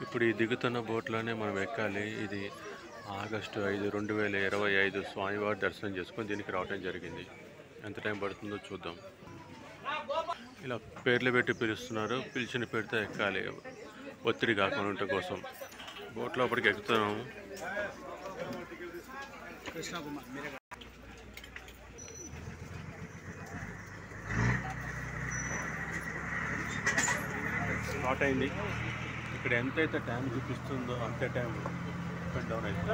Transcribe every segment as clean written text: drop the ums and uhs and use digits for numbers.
ఇప్పుడు ఈ దిగుతున్న బోట్లోనే మనం ఎక్కాలి. ఇది ఆగస్టు 5, 2025 స్వామివారి దర్శనం చేసుకొని దీనికి రావడం జరిగింది. ఎంత టైం పడుతుందో చూద్దాం. ఇలా పేర్లు పెట్టి పిలుస్తున్నారు. పిలిచిన పేరుతో ఎక్కాలి, ఒత్తిడి కాకుండా ఉండటం కోసం. బోట్ లోపలికి ఎక్కుతున్నాము. స్టార్ట్ అయింది. ఇక్కడ ఎంతైతే టైం చూపిస్తుందో అంతే టైం అప్ అండ్ డౌన్ అవుతుంది.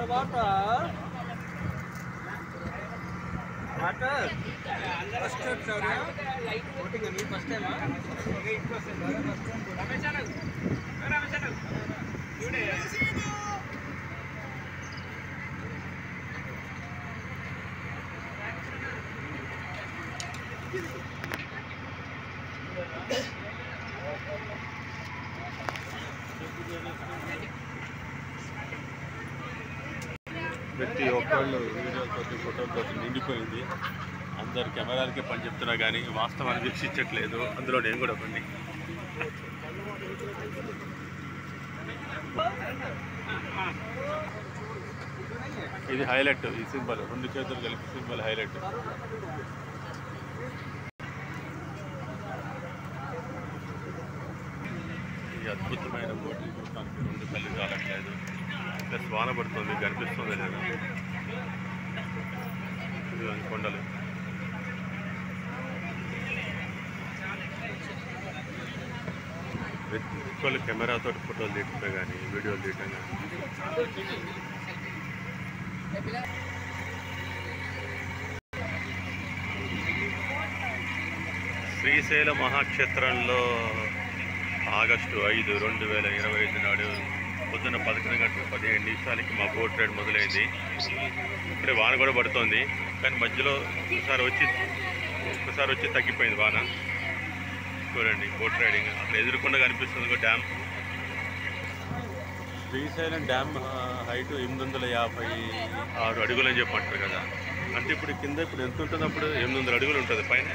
ప్రతి ఒక్కళ్ళు వీడియోతో ఫోటోలతో నిండిపోయింది. అందరు కెమెరాలకే పని చెప్తున్నా కానీ వాస్తవాన్ని వీక్షించట్లేదు. అందులో నేను కూడా పని. ఇది హైలైట్. ఈ సింబల్ 2 చేతులు కలిపి సింబల్ హైలైట్. ఈ అద్భుతమైన బోటింగ్ చూడటానికి 2 కళ్ళు చాలట్లేదు. ప్లస్ వాన పడుతుంది, కనిపిస్తుంది లేదా ఇది కొండలు. ప్రతి ఒక్కళ్ళు కెమెరాతో ఫోటోలు తీయటమే కానీ వీడియోలు తీయటం కానీ. శ్రీశైల మహాక్షేత్రంలో ఆగస్టు 5, 2025 నాడు పొద్దున్న 11:15 మా బోట్ రైడ్ మొదలైంది. ఇప్పుడే వాన కూడా పడుతోంది, కానీ మధ్యలో ఒకసారి వచ్చి తగ్గిపోయింది వాన. చూడండి బోట్ రైడింగ్ అక్కడ ఎదురుకుండా కనిపిస్తుంది డ్యామ్. శ్రీశైలం డ్యామ్ హైట్ 856 అడుగులు అని చెప్పంటారు కదా. అంటే ఇప్పుడు కింద ఎంత ఉంటుంది? అప్పుడు 800 అడుగులు ఉంటుంది పైన.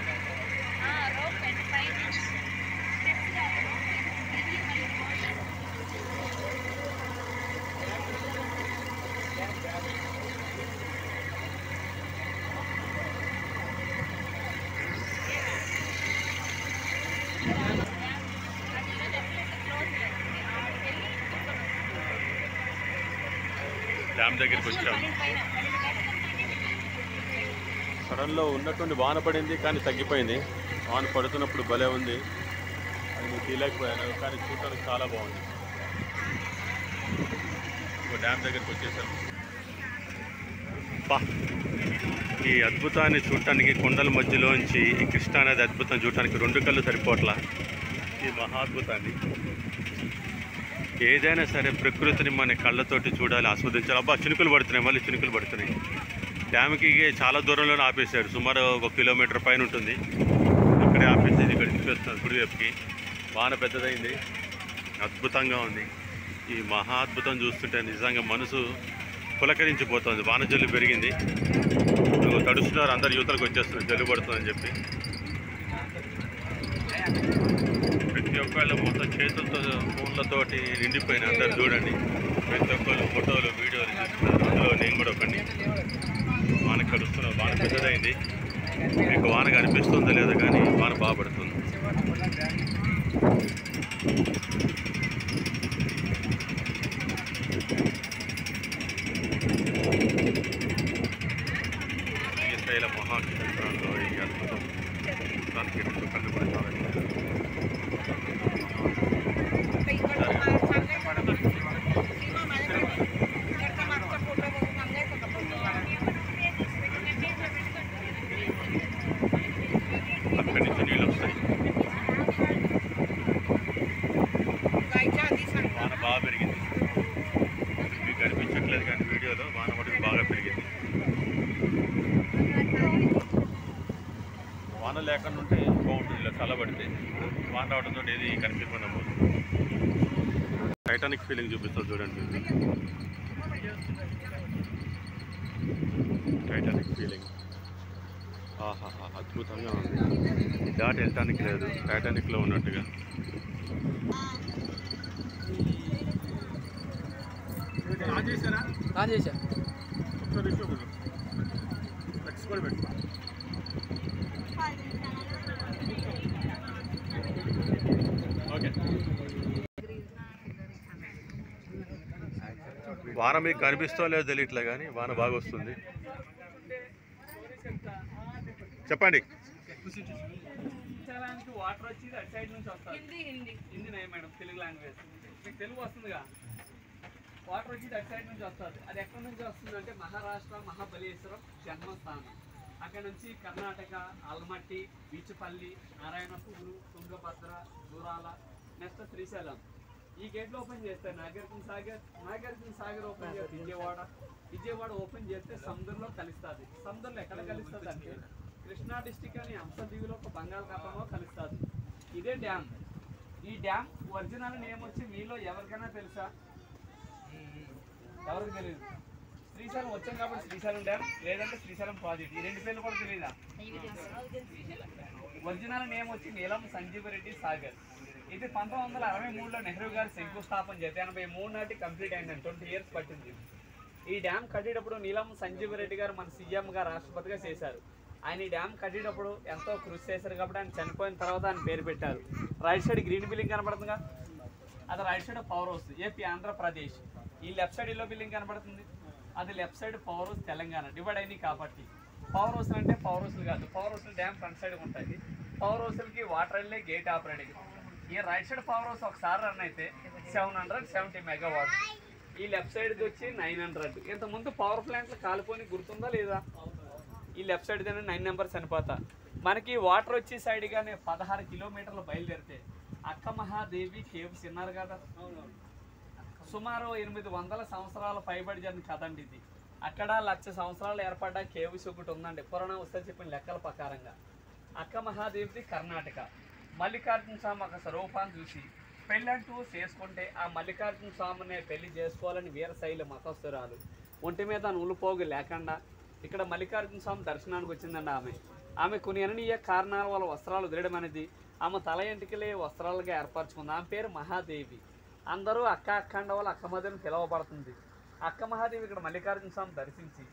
డ్యామ్ దగ్గరికి వచ్చాం. సడన్లో ఉన్నటువంటి వాన పడింది, కానీ తగ్గిపోయింది. వాన పడుతున్నప్పుడు భలే ఉంది, అది నేను తీయలేకపోయాను, కానీ చూడటానికి చాలా బాగుంది. డ్యామ్ దగ్గరికి వచ్చేసాం. ఈ అద్భుతాన్ని చూడటానికి కొండల మధ్యలోంచి ఈ కృష్ణానది అద్భుతం చూడటానికి 2 కళ్ళు సరిపోట్లా. ఈ మహాద్భుతాన్ని ఏదైనా సరే ప్రకృతిని మన కళ్ళతోటి చూడాలి, ఆస్వాదించాలి. అబ్బా చినుకులు పడుతున్నాయి, మళ్ళీ చినుకులు పడుతున్నాయి. డ్యామ్కి చాలా దూరంలోనే ఆపేశాడు, సుమారు 1 కిలోమీటర్ పైన ఉంటుంది. అక్కడే ఆపేసేది ఇక్కడ తిప్పేస్తున్నాడు కుడివైపుకి. వాన పెద్దదైంది, అద్భుతంగా ఉంది. ఈ మహాద్భుతం చూస్తుంటే నిజంగా మనసు పులకరించిపోతుంది. వాన జల్లు పెరిగింది, తడుస్తున్నారు అందరు, యువతలకు వచ్చేస్తున్నారు జల్లు పడుతుందని చెప్పి. ప్రతి ఒక్కళ్ళు మొత్తం చేతులతో ఫోన్లతోటి నిండిపోయిన అందరు చూడండి. ప్రతి ఒక్కళ్ళు ఫోటోలు వీడియోలు చూస్తున్నారు, అందులో నేను కూడా ఒకటి. వాన కడుస్తున్నారు, వాన పెద్దదైంది. మీకు వాన కనిపిస్తుందో లేదో కానీ వాన బాగా పడుతుంది. శ్రీశైల మహాక్షేత్రంలో ఈ అద్భుతం దానికి కళ్ళు కూడా చాలా అక్కడి నుంచి నీళ్ళు వస్తాయి. వాన బాగా పెరిగింది, మీకు కనిపించట్లేదు కానీ వీడియోలో వాన మటుకు బాగా పెరిగింది. వాన లేకుండా ఉంటే బాగుంటుంది, ఇలా చల్లబడితే. వాన రావడంతో ఏది కనిపించకుండా పోతుంది. టైటానిక్ ఫీలింగ్ చూపిస్తుంది చూడండి మీరు. టైటానిక్ ఫీలింగ్ ఆహాహా అద్భుతంగా ఉంది. దాటి వెళ్ళటానికి లేదు, టైటానిక్లో ఉన్నట్టుగా. చేశా వాన మీకు కనిపిస్తో లేదో తెలియట్లే కానీ వాన బాగా వస్తుంది. చెప్పండి. వాటర్ వచ్చి అటు సైడ్ నుంచి వస్తుంది. హిందీ మేడం, తెలుగు లాంగ్వేజ్ మీకు తెలుగు వస్తుందిగా. వాటర్ వచ్చి అటు సైడ్ నుంచి వస్తుంది. అది ఎక్కడి నుంచి వస్తుంది అంటే మహారాష్ట్ర మహాబలేశ్వరం జన్మస్థానం. అక్కడ నుంచి కర్ణాటక ఆల్మట్టి, బీచుపల్లి, నారాయణపూరు, తుంగభద్ర, దూరాల, నెక్స్ట్ శ్రీశైలం. ఈ గేట్లు ఓపెన్ చేస్తే నాగార్జున సాగర్ ఓపెన్ చేస్తే విజయవాడ ఓపెన్ చేస్తే సముద్రంలో కలుస్తుంది. సముద్రంలో ఎక్కడ కలుస్తుంది అంటే కృష్ణా డిస్టిక్ అని అంశదీవిలో ఒక బంగాళాఖాతంలో కలుస్తుంది. ఇదే డ్యామ్. ఈ డ్యామ్ ఒరిజినల్ నేమ్ వచ్చి మీలో ఎవరికైనా తెలుసా? ఎవరికి తెలియదు. శ్రీశైలం వచ్చాం కాబట్టి శ్రీశైలం డ్యామ్, లేదంటే శ్రీశైలం ప్రాజెక్ట్. ఈ రెండు పేర్లు కూడా తెలియదా? ఒరిజినల్ నేమ్ వచ్చి నీలం సంజీవరెడ్డి సాగర్. ఇది 1963లో నెహ్రూ గారు శంకుస్థాపన చేస్తే 83 నాటి కంప్లీట్ అయిందండి. 20 years పట్టింది. ఈ డ్యామ్ కట్టేటప్పుడు నీలం సంజీవరెడ్డి గారు మన సీఎంగా రాష్ట్రపతిగా చేశారు. ఆయన ఈ డ్యామ్ కట్టేటప్పుడు ఎంతో కృషి చేశారు కాబట్టి ఆయన చనిపోయిన తర్వాత ఆయన పేరు పెట్టారు. రైట్ సైడ్ గ్రీన్ బిల్డింగ్ కనబడుతుందిగా, అది right side power house AP Andhra Pradesh. ఈ లెఫ్ట్ సైడ్ ఇల్లో బిల్డింగ్ కనబడుతుంది, అది left side power house Telangana. Divide అయినాయి కాబట్టి పవర్ హౌస్లు అంటే పవర్ హౌస్లు కాదు, పవర్ హౌస్లు డ్యామ్ ఫ్రంట్ సైడ్ ఉంటుంది. పవర్ హౌస్లకి వాటర్ వెళ్ళే గేట్ ఆపరేటింగ్. ఈ రైట్ సైడ్ పవర్ హౌస్ ఒకసారి రన్ అయితే 770 మెగావాట్స్. ఈ లెఫ్ట్ సైడ్ది వచ్చి 900. ఇంతకుముందు పవర్ ప్లాంట్లు కాలిపోయి గుర్తుందా లేదా? ఈ లెఫ్ట్ సైడ్ కానీ 9 నెంబర్స్ చనిపోతా. మనకి వాటర్ వచ్చే సైడ్ కానీ 16 కిలోమీటర్లు బయలుదేరితే అక్క మహాదేవి కేవ్స్ విన్నారు కదా, సుమారు 800 సంవత్సరాల పైబడి జరిగిన కథ అండి ఇది. అక్కడ 1,00,000 సంవత్సరాలు ఏర్పడ్డ కేవ్స్ ఒకటి ఉందండి పురాణం వస్తే చెప్పిన లెక్కల ప్రకారంగా. అక్క మహాదేవిది కర్ణాటక. మల్లికార్జున స్వామి ఒక స్వరూపాన్ని చూసి పెళ్ళంటూ చేసుకుంటే ఆ మల్లికార్జున స్వామిని పెళ్లి చేసుకోవాలని వీరశైలి మతస్థురాలు ఒంటి మీద నూలుపోగు లేకుండా ఇక్కడ మల్లికార్జున స్వామి దర్శనానికి వచ్చిందండి. ఆమె కొన్ని అననీయ కారణాల వల్ల వస్త్రాలు వదిలేయడం అనేది ఆమె తల ఎంటికలే వస్త్రాలుగా ఏర్పరచుకుంది. ఆమె పేరు మహాదేవి. అందరూ అక్క అక్కండ వాళ్ళ అక్క మధ్యను పిలువబడుతుంది. అక్క మహాదేవి ఇక్కడ మల్లికార్జున స్వామి దర్శించి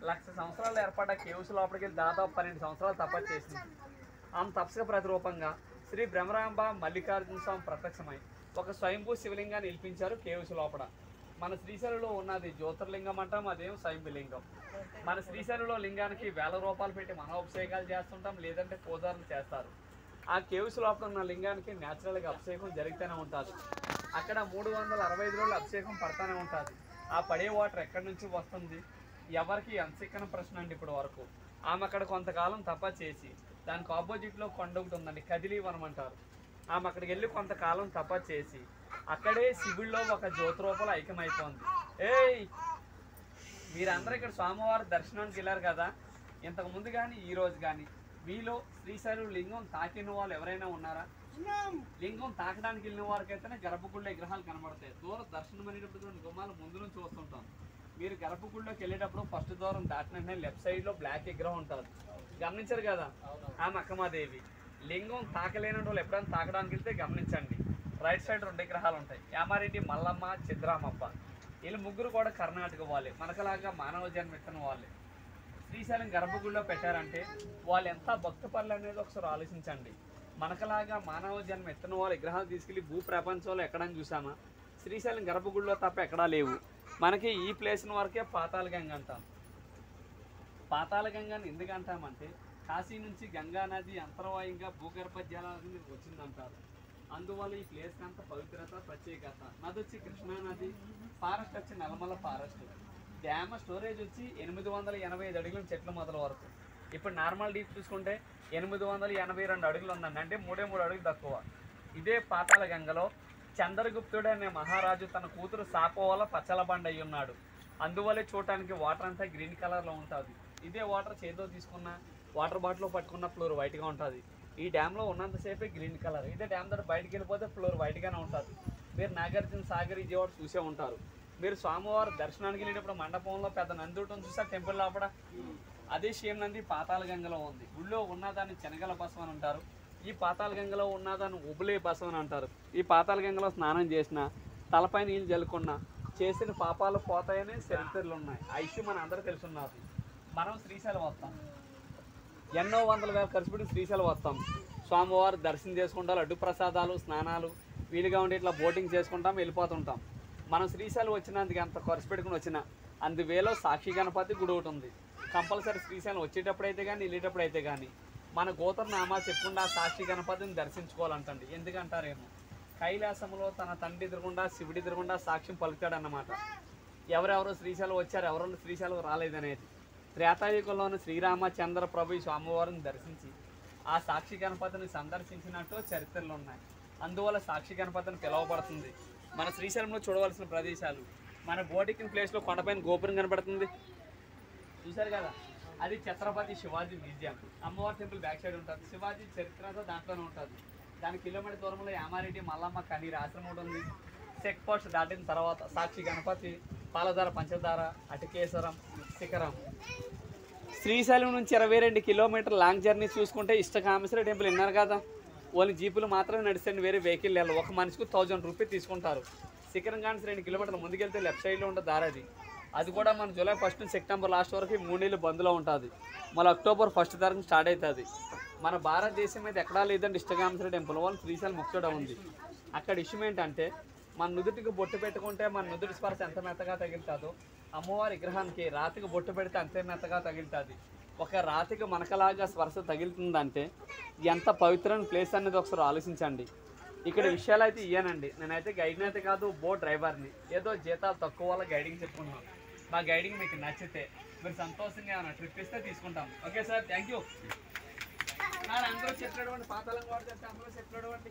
1,00,000 సంవత్సరాలు ఏర్పడ్డ కేవ్స్ లోపలికి వెళ్ళి దాదాపు 12 సంవత్సరాలు తపస్సు చేసింది. ఆమె తపస్సుకు ప్రతిరూపంగా శ్రీ బ్రహ్మరాంబ మల్లికార్జున స్వామి ప్రత్యక్షమై ఒక స్వయంభూ శివలింగాన్ని నిలిపించారు కేవ్స్ లోపల. మన శ్రీశైలంలో ఉన్నది జ్యోతిర్లింగం అంటాం, అదేం స్వయంభూలింగం. మన శ్రీశైలంలో లింగానికి 1000 రూపాయలు పెట్టి అభిషేకాలు చేస్తుంటాం, లేదంటే పూజారులు చేస్తారు. ఆ కేవ్స్ లోపల ఉన్న లింగానికి న్యాచురల్గా అభిషేకం జరుగుతూనే ఉంటుంది. అక్కడ 365 రోజులు అభిషేకం పడతానే ఉంటుంది. ఆ పడే వాటర్ ఎక్కడి నుంచి వస్తుంది, ఎవరికి అంశిక్కన ప్రశ్న అండి ఇప్పటి వరకు. ఆమె అక్కడ కొంతకాలం తపస్సు చేసి దానికి ఆపోజిట్లో కొండ ఒకటి ఉందండి, కదిలీవనం అంటారు. ఆమె అక్కడికి వెళ్ళి కొంతకాలం తపస్సు చేసి అక్కడే శివుల్లో ఒక జ్యోతిరూపంలో ఐక్యమైపోయింది. మీరందరూ ఇక్కడ స్వామివారి దర్శనానికి వెళ్ళారు కదా, ఇంతకుముందు కానీ ఈ రోజు కానీ మీలో శ్రీశైలం లింగం తాకిన వాళ్ళు ఎవరైనా ఉన్నారా? లింగం తాకడానికి వెళ్ళిన వారికైతేనే గర్భగుడిలో విగ్రహాలు కనబడతాయి. దూరం దర్శనం అనేటప్పుడు గుమ్మాలు ముందు నుంచి చూస్తుంటాం. మీరు గర్భగుడిలోకి వెళ్ళేటప్పుడు ఫస్ట్ దూరం దాటిన లెఫ్ట్ సైడ్లో బ్లాక్ విగ్రహం ఉంటుంది, గమనించారు కదా, ఆమె అక్కమాదేవి. లింగం తాకలేని వాళ్ళు ఎప్పుడైనా తాకడానికి వెళ్తే గమనించండి, రైట్ సైడ్ 2 విగ్రహాలు ఉంటాయి, యామారెడ్డి మల్లమ్మ చిద్రామప్ప. వీళ్ళు ముగ్గురు కూడా కర్ణాటక వాళ్ళే, మనకలాగా మానవ జన్మ ఎత్తిన వాళ్ళే. శ్రీశైలం గర్భగుడిలో పెట్టారంటే వాళ్ళు ఎంత భక్తి పనులు అనేది ఒకసారి ఆలోచించండి. మనకలాగా మానవ జన్మ ఎత్తిన వాళ్ళు విగ్రహాలు తీసుకెళ్ళి భూ ప్రపంచంలో ఎక్కడని చూసామా? శ్రీశైలం గర్భగుడిలో తప్ప ఎక్కడా లేవు. మనకి ఈ ప్లేస్ని వరకే పాతాళ గంగ అంటాం. పాతాళ గంగని ఎందుకు అంటామంటే కాశీ నుంచి గంగా నది అంతర్వాయంగా భూగర్భ జలాన్ని వచ్చిందంటారు. అందువల్ల ఈ ప్లేస్ అంత పవిత్రత ప్రత్యేకత. నది వచ్చి కృష్ణా నది, ఫారెస్ట్ వచ్చి నల్లమల్ల ఫారెస్ట్. డ్యామ్ స్టోరేజ్ వచ్చి 885 అడుగుల చెట్ల మొదల వరకు. ఇప్పుడు నార్మల్ డీప్ చూసుకుంటే 882 అడుగులు ఉందండి, అంటే 3 అడుగులు తక్కువ. ఇదే పాతాళ గంగలో చంద్రగుప్తుడు అనే మహారాజు తన కూతురు సాపో వల్ల పచ్చలబండ అయి ఉన్నాడు. అందువల్లే చూడటానికి వాటర్ అంతా గ్రీన్ కలర్లో ఉంటుంది. ఇదే వాటర్ చేతితో తీసుకున్న వాటర్ బాటిల్లో పట్టుకున్న ఫ్లోర్ వైట్గా ఉంటుంది. ఈ డ్యామ్లో ఉన్నంతసేపే గ్రీన్ కలర్. ఇదే డ్యామ్ ద్వారా బయటికి వెళ్ళిపోతే ఫ్లోర్ వైట్గానే ఉంటుంది. మీరు నాగార్జున సాగర్ విజయవాడ చూసే ఉంటారు. మీరు స్వామివారి దర్శనానికి వెళ్ళేటప్పుడు మండపంలో పెద్ద నంది ఉంటుంది చూసా, టెంపుల్ లోపల. అదే సేమ్ నంది పాతాళ గంగలో ఉంది. గుళ్ళో ఉన్నదాన్ని శనగల బసం అని అంటారు, ఈ పాతాళ గంగలో ఉన్నదాన్ని ఉబులే బసం అని అంటారు. ఈ పాతాళ గంగలో స్నానం చేసిన, తలపై నీళ్ళు జల్లుకున్న చేసిన పాపాలు పోతాయని చరిత్రలు ఉన్నాయి. ఆ ఇష్యూ మన అందరూ తెలుసున్నారు. మనం శ్రీశైలం వస్తాం, ఎన్నో వందల వేల ఖర్చు పెట్టి శ్రీశైలం వస్తాం. స్వామివారు దర్శనం చేసుకుంటాం, లడ్డు ప్రసాదాలు, స్నానాలు, వీలుగా ఉండి ఇట్లా బోటింగ్ చేసుకుంటాం, వెళ్ళిపోతుంటాం. మనం శ్రీశైలం వచ్చినందుకు ఎంత ఖర్చు పెట్టుకుని వచ్చినా అందువేలో సాక్షి గణపతి గుడి ఒకటి ఉంది. కంపల్సరీ శ్రీశైలం వచ్చేటప్పుడు అయితే కానీ వెళ్ళేటప్పుడు అయితే కానీ మన గోత్రనామా చెప్పుకుండా సాక్షి గణపతిని దర్శించుకోవాలంటండి. ఎందుకంటారేమో కైలాసంలో తన తండ్రి ఎదురుగుండా శివుడి ఎదురుగుండా సాక్ష్యం పలుకుతాడన్నమాట. ఎవరెవరో శ్రీశైలం వచ్చారు, ఎవరెవరు శ్రీశైలం రాలేదనేది. త్రేతాయుగంలోని శ్రీరామచంద్ర ప్రభు స్వామివారిని దర్శించి ఆ సాక్షి గణపతిని సందర్శించినట్టు చరిత్రలు ఉన్నాయి. అందువల్ల సాక్షి గణపతిని పిలువబడుతుంది. మన శ్రీశైలంలో చూడవలసిన ప్రదేశాలు, మన బోటింగ్ ప్లేస్లో కొండపైన గోపురం కనబడుతుంది చూశారు కదా, అది ఛత్రపతి శివాజీ మ్యూజియం. అమ్మవారి టెంపుల్ బ్యాక్ సైడ్ ఉంటుంది. శివాజీ చరిత్ర దాంట్లోనే ఉంటుంది. దాని కిలోమీటర్ దూరంలో యామారెడ్డి మల్లమ్మ కన్నీరు ఆశ్రమం ఉంటుంది. చెక్ పోస్ట్ దాటిన తర్వాత సాక్షి గణపతి, పాలధార, పంచదార, అటికేశ్వరం, శిఖరం. శ్రీశైలం నుంచి 22 కిలోమీటర్ లాంగ్ జర్నీ చూసుకుంటే ఇష్టకామేశ్వర టెంపుల్ విన్నారు కదా, ఓన్లీ జీపులు మాత్రమే నడిస్తే వేరే వెహికల్ వెళ్ళాలి. ఒక మనిషికి 1000 రూపీస్ తీసుకుంటారు. శిఖరం కానీ 2 కిలోమీటర్లు ముందుకెళ్తే లెఫ్ట్ సైడ్లో ఉంటుంది దారి. అది కూడా మన జూలై 1 నుంచి సెప్టెంబర్ లాస్ట్ వరకు 3 నెలలు బంద్లో ఉంటుంది. మళ్ళీ అక్టోబర్ 1 తారీఖు స్టార్ట్ అవుతుంది. మన భారతదేశం మీద ఎక్కడా లేదంటే ఇష్టకామేశ్వర టెంపుల్ వాళ్ళు శ్రీశైలం మొక్కడా ఉంది. అక్కడ ఇష్యూ ఏంటంటే మన నుదుటికి బొట్టు పెట్టుకుంటే మన నుదుటి స్పర్శ ఎంత మెత్తగా తగులుతుందో అమ్మవారి విగ్రహానికి రాతికి బొట్టు పెడితే అంతే మెత్తగా తగులుతుంది. ఒక రాతికి మనకలాగా స్పర్శ తగులుతుందంటే ఎంత పవిత్రమైన ప్లేస్ అనేది ఒకసారి ఆలోచించండి. ఇక్కడ విషయాలు అయితే ఇయ్యానండి. నేనైతే గైడ్ని అయితే కాదు, బోట్ డ్రైవర్ని. ఏదో జీతాలు తక్కువ వల్ల గైడింగ్ చెప్పుకున్నాను. మా గైడింగ్ మీకు నచ్చితే మీరు సంతోషంగా ఏమైనా ట్రిప్ ఇస్తే తీసుకుంటాం. Okay sir, thank you. అందరూ చెప్పినటువంటి పాతాళం కూడా చెప్తే అందరూ చెప్పినటువంటి